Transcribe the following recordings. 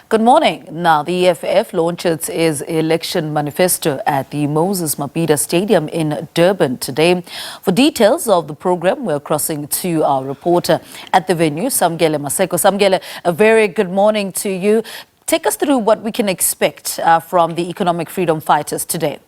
Good morning. Now, the EFF launches its Election Manifesto at the Moses Mabhida Stadium in Durban today. For details of the program, we're crossing to our reporter at the venue, Samkele Maseko. Samkele, a very good morning to you. Take us through what we can expect from the economic freedom fighters today.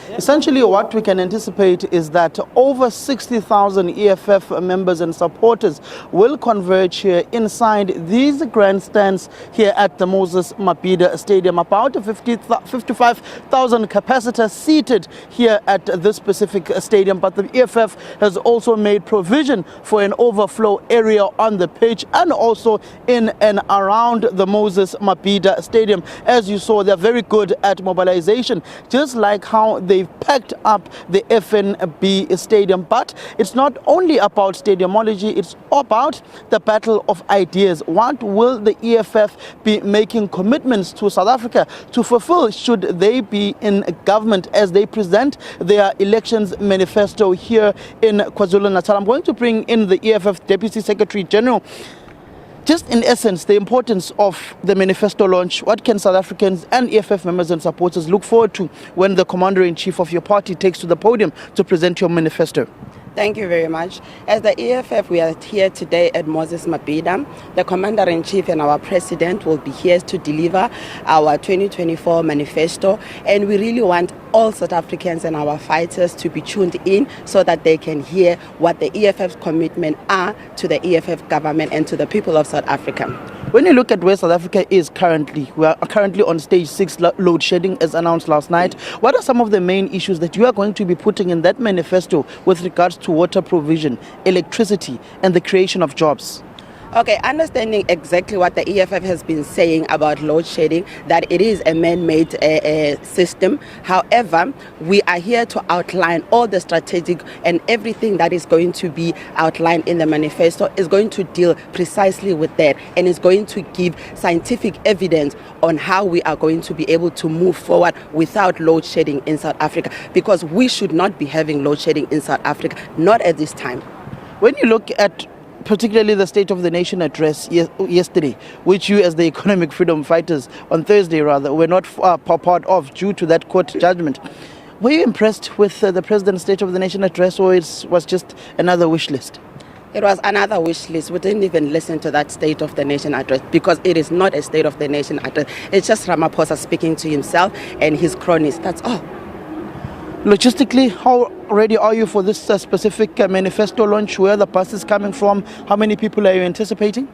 Essentially, what we can anticipate is that over 60,000 EFF members and supporters will converge here inside these grandstands here at the Moses Mabhida Stadium. About 55,000 capacity seated here at this specific stadium, but the EFF has also made provision for an overflow area on the pitch and also in and around the Moses Mabhida Stadium. As you saw, they're very good at mobilization, just like how they've packed up the FNB Stadium. But it's not only about stadiumology, it's about the battle of ideas. What will the EFF be making commitments to South Africa to fulfill should they be in government as they present their elections manifesto here in KwaZulu-Natal? I'm going to bring in the EFF Deputy Secretary General. Just in essence, the importance of the manifesto launch. What can South Africans and EFF members and supporters look forward to when the Commander-in-Chief of your party takes to the podium to present your manifesto? Thank you very much. As the EFF, we are here today at Moses Mabhida. The Commander-in-Chief and our President will be here to deliver our 2024 manifesto, and we really want all South Africans and our fighters to be tuned in so that they can hear what the EFF's commitment are to the EFF government and to the people of South Africa. When you look at where South Africa is currently, we are currently on stage 6 load shedding as announced last night. What are some of the main issues that you are going to be putting in that manifesto with regards to water provision, electricity and the creation of jobs? Okay, understanding exactly what the EFF has been saying about load shedding, that it is a man-made system. However, we are here to outline all the strategic and everything that is going to be outlined in the manifesto is going to deal precisely with that, and is going to give scientific evidence on how we are going to be able to move forward without load shedding in South Africa, because we should not be having load shedding in South Africa, not at this time. When you look at particularly the State of the Nation address yesterday, which you as the economic freedom fighters on Thursday rather were not part of due to that court judgment, were you impressed with the President's State of the Nation address, or it was just another wish list? It was another wish list. We didn't even listen to that State of the Nation address because it is not a State of the Nation address. It's just Ramaphosa speaking to himself and his cronies. That's all. Logistically, how ready are you for this specific manifesto launch? Where are the buses coming from? How many people are you anticipating?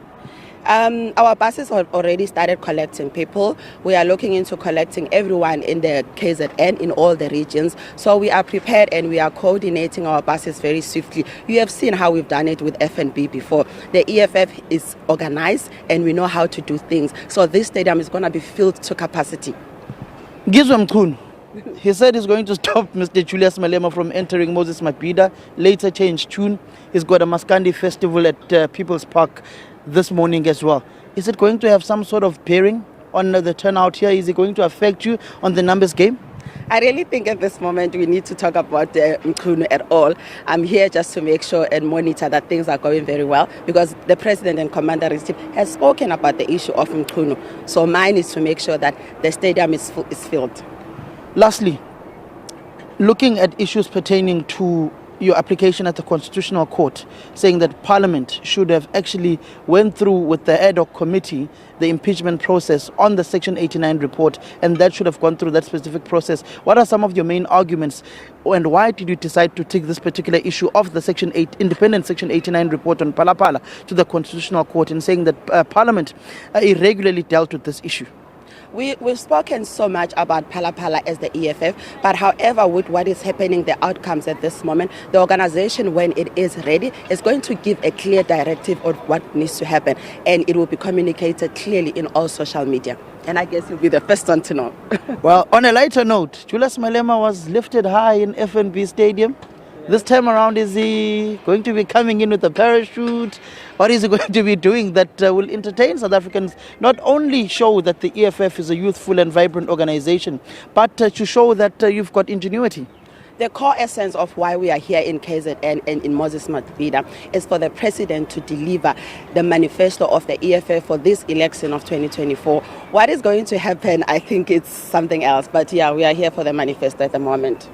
Our buses have already started collecting people. We are looking into collecting everyone in the KZN in all the regions. So we are prepared and we are coordinating our buses very swiftly. You have seen how we've done it with FNB before. The EFF is organized and we know how to do things. So this stadium is going to be filled to capacity. Gizwe Mchunu, he said he's going to stop Mr. Julius Malema from entering Moses Mabhida, later changed tune. He's got a Maskandi festival at People's Park this morning as well. Is it going to have some sort of bearing on the turnout here? Is it going to affect you on the numbers game? I really think at this moment we need to talk about Mchunu at all. I'm here just to make sure and monitor that things are going very well, because the President and Commander-in-Chief has spoken about the issue of Mchunu. So mine is to make sure that the stadium is filled. Lastly, looking at issues pertaining to your application at the Constitutional Court, saying that Parliament should have actually went through with the ad hoc committee the impeachment process on the Section 89 report, and that should have gone through that specific process. What are some of your main arguments, and why did you decide to take this particular issue of the independent Section 89 report on Palapala to the Constitutional Court, in saying that Parliament irregularly dealt with this issue? We've spoken so much about Palapala as the EFF, but however, with what is happening, the outcomes at this moment, the organization, when it is ready, is going to give a clear directive on what needs to happen, and it will be communicated clearly in all social media. And I guess you'll be the first one to know. Well, on a lighter note, Julius Malema was lifted high in FNB Stadium. This time around, is he going to be coming in with a parachute? What is he going to be doing that will entertain South Africans? Not only show that the EFF is a youthful and vibrant organization, but to show that you've got ingenuity. The core essence of why we are here in KZN and in Moses Mabhida is for the president to deliver the manifesto of the EFF for this election of 2024. What is going to happen, I think it's something else. But yeah, we are here for the manifesto at the moment.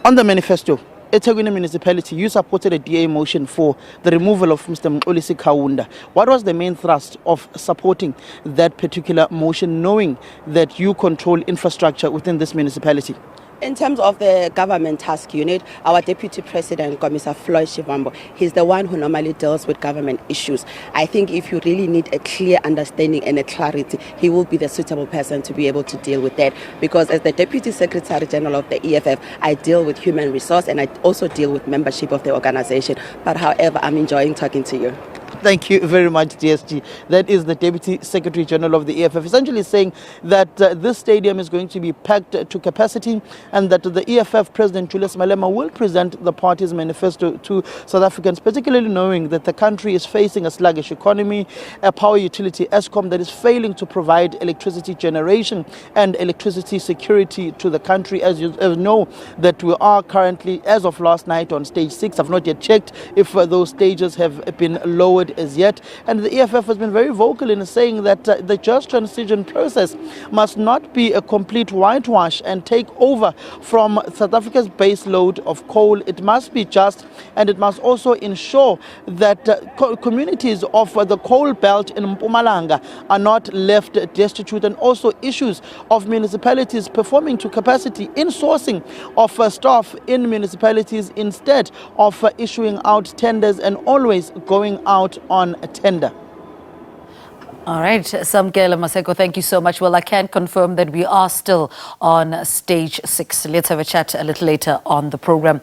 On the manifesto, eThekwini municipality, you supported a DA motion for the removal of Mr. Mxolisi Kaunda. What was the main thrust of supporting that particular motion, knowing that you control infrastructure within this municipality? In terms of the government task unit, our Deputy President, Commissar Floyd Shivambo, he's the one who normally deals with government issues. I think if you really need a clear understanding and a clarity, he will be the suitable person to be able to deal with that. Because as the Deputy Secretary General of the EFF, I deal with human resource and I also deal with membership of the organization. But however, I'm enjoying talking to you. Thank you very much, DSG. That is the Deputy Secretary General of the EFF, essentially saying that this stadium is going to be packed to capacity and that the EFF President Julius Malema will present the party's manifesto to South Africans, particularly knowing that the country is facing a sluggish economy, a power utility, Eskom, that is failing to provide electricity generation and electricity security to the country. As you know, that we are currently, as of last night, on stage 6. I've not yet checked if those stages have been lowered as yet, and the EFF has been very vocal in saying that the just transition process must not be a complete whitewash and take over from South Africa's base load of coal. It must be just, and it must also ensure that communities of the coal belt in Mpumalanga are not left destitute, and also issues of municipalities performing to capacity in sourcing of staff in municipalities instead of issuing out tenders and always going out on a tender. All right, Samkele Maseko, thank you so much. Well, I can confirm that we are still on stage 6. Let's have a chat a little later on the program.